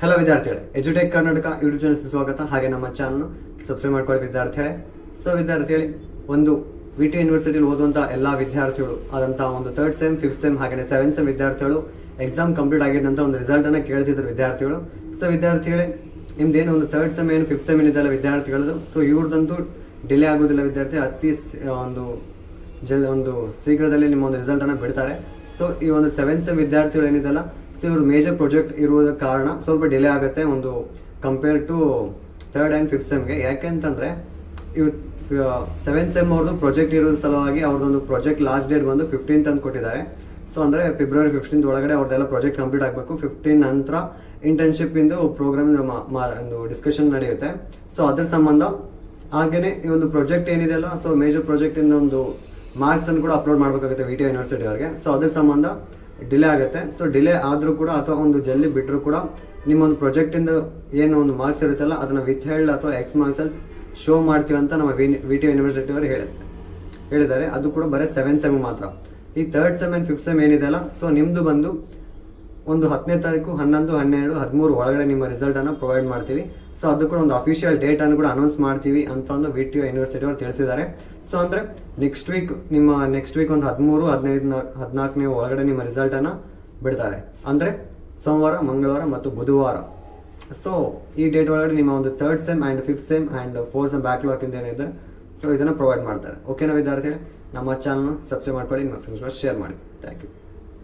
Hello ವಿದ್ಯಾರ್ಥಿಗಳೇ, ಎಜುಟೆಕ್ Karnataka YouTube channel ಸ್ವಾಗತ. ಹಾಗೆ ನಮ್ಮ ಚಾನಲ್ ಸಬ್ಸ್ಕ್ರೈಬ್ ಮಾಡ್ಕೊಳ್ಳಿ ವಿದ್ಯಾರ್ಥಿಗಳೇ. ಸೊ ವಿದ್ಯಾರ್ಥಿಗಳೇ, ಒಂದು VT ಯೂನಿವರ್ಸಿಟಿಲಿ ಓದುವಂಥ ಎಲ್ಲ ವಿದ್ಯಾರ್ಥಿಗಳು ಆದಂಥ ಒಂದು 3rd ಸೆಮ್ 5th ಸೆಮ್ ಹಾಗೆ 7th ಸೆಮ್ ವಿದ್ಯಾರ್ಥಿಗಳು ಎಕ್ಸಾಮ್ ಕಂಪ್ಲೀಟ್ ಆಗಿದ ನಂತರ ಒಂದು ರಿಸಲ್ಟನ್ನು ಕೇಳ್ತಿದ್ರು ವಿದ್ಯಾರ್ಥಿಗಳು. ಸೊ ವಿದ್ಯಾರ್ಥಿಗಳೇ, ನಿಮ್ದೇನು ಒಂದು 3rd ಸೆಮ್ ಏನು 5th ಸೆಮ್ ಏನಿದೆಲ್ಲ ವಿದ್ಯಾರ್ಥಿಗಳದು, ಸೊ ಇವ್ರದಂತೂ ಡಿಲೇ ಆಗೋದಿಲ್ಲ ವಿದ್ಯಾರ್ಥಿ. ಒಂದು ಶೀಘ್ರದಲ್ಲಿ ನಿಮ್ಮ ಒಂದು ರಿಸಲ್ಟನ್ನು ಬಿಡ್ತಾರೆ. ಸೊ ಈ ಒಂದು 7th ಸೆಮ್ ವಿದ್ಯಾರ್ಥಿಗಳು ಏನಿದೆಲ್ಲ, ಸೊ ಇವರು ಮೇಜರ್ ಪ್ರಾಜೆಕ್ಟ್ ಇರುವುದ ಕಾರಣ ಸ್ವಲ್ಪ ಡಿಲೇ ಆಗುತ್ತೆ ಒಂದು compare to 3rd and 5th ಸೆಮ್ಗೆ. ಯಾಕೆಂತಂದರೆ ಇವು 7th ಸೆಮ್ ಅವ್ರದ್ದು ಪ್ರಾಜೆಕ್ಟ್ ಇರೋದ್ರ ಸಲುವಾಗಿ ಅವ್ರದ್ದೊಂದು ಪ್ರಾಜೆಕ್ಟ್ ಲಾಸ್ಟ್ ಡೇಟ್ ಬಂದು 15th ಅಂತ ಕೊಟ್ಟಿದ್ದಾರೆ. ಸೊ ಅಂದರೆ ಫೆಬ್ರವರಿ 15th ಒಳಗಡೆ ಅವ್ರದ್ದೆಲ್ಲ ಪ್ರಾಜೆಕ್ಟ್ ಕಂಪ್ಲೀಟ್ ಆಗಬೇಕು. 15 ನಂತರ ಇಂಟರ್ನ್ಶಿಪ್ಪಿಂದು ಪ್ರೋಗ್ರಾಮ್ ಒಂದು ಡಿಸ್ಕಷನ್ ನಡೆಯುತ್ತೆ. ಸೊ ಅದ್ರ ಸಂಬಂಧ ಹಾಗೆಯೇ ಈ ಒಂದು ಪ್ರಾಜೆಕ್ಟ್ ಏನಿದೆಯಲ್ಲ, ಸೊ ಮೇಜರ್ ಪ್ರಾಜೆಕ್ಟಿಂದ ಒಂದು ಮಾರ್ಕ್ಸನ್ನು ಕೂಡ ಅಪ್ಲೋಡ್ ಮಾಡಬೇಕಾಗುತ್ತೆ VT ಯೂನಿವರ್ಸಿಟಿ ಅವ್ರಿಗೆ. ಸೊ ಅದ್ರ ಸಂಬಂಧ ಡಿಲೇ ಆಗುತ್ತೆ. ಸೊ ಡಿಲೇ ಆದರೂ ಕೂಡ ಅಥವಾ ಒಂದು ಜಲ್ದಿ ಬಿಟ್ಟರು ಕೂಡ ನಿಮ್ಮೊಂದು ಪ್ರಾಜೆಕ್ಟಿಂದ ಏನು ಒಂದು ಮಾರ್ಕ್ಸ್ ಇರುತ್ತಲ್ಲ ಅದನ್ನು ವಿತ್ ಹೆಲ್ಡ್ ಅಥವಾ ಎಕ್ಸ್ ಮಾರ್ಕ್ಸಲ್ಲಿ ಶೋ ಮಾಡ್ತೀವಿ ಅಂತ ನಮ್ಮ VT ಯೂನಿವರ್ಸಿಟಿ ಅವರು ಹೇಳಿದ್ದಾರೆ. ಅದು ಕೂಡ ಬರೀ 7th ಸೆಮ್ ಮಾತ್ರ. ಈ 3rd sem and 5th sem ಏನಿದೆಯಲ್ಲ, ಸೊ ನಿಮ್ಮದು ಬಂದು ಒಂದು 10ನೇ ತಾರೀಕು 11, 12, 13 ಒಳಗಡೆ ನಿಮ್ಮ ರಿಸಲ್ಟನ್ನು ಪ್ರೊವೈಡ್ ಮಾಡ್ತೀವಿ. ಸೊ ಅದು ಕೂಡ ಒಂದು ಅಫಿಷಿಯಲ್ ಡೇಟನ್ನು ಕೂಡ ಅನೌನ್ಸ್ ಮಾಡ್ತೀವಿ ಅಂತ ಒಂದು VT ಯೂನಿವರ್ಸಿಟಿ ಅವರು ತಿಳಿಸಿದ್ದಾರೆ. ಸೊ ಅಂದರೆ ನೆಕ್ಸ್ಟ್ ವೀಕ್ ಒಂದು 13, 15, 14ನೇ ಒಳಗಡೆ ನಿಮ್ಮ ರಿಸಲ್ಟನ್ನು ಬಿಡ್ತಾರೆ. ಅಂದರೆ ಸೋಮವಾರ, ಮಂಗಳವಾರ ಮತ್ತು ಬುಧವಾರ. ಸೊ ಈ ಡೇಟ್ ಒಳಗಡೆ ನಿಮ್ಮ ಒಂದು 3rd sem and 5th sem and 4th sem backlog ಅಂತ ಏನಿದೆ, ಸೊ ಇದನ್ನು ಪ್ರೊವೈಡ್ ಮಾಡ್ತಾರೆ. ಓಕೆನಾ ವಿದ್ಯಾರ್ಥಿಗಳೇ, ನಮ್ಮ ಚಾನಲ್ನ ಸಬ್ಸ್ಕ್ರೈಬ್ ಮಾಡ್ಕೊಳ್ಳಿ, ನಿಮ್ಮ ಫ್ರೆಂಡ್ಸ್ಗಳು ಶೇರ್ ಮಾಡಿ. Thank you.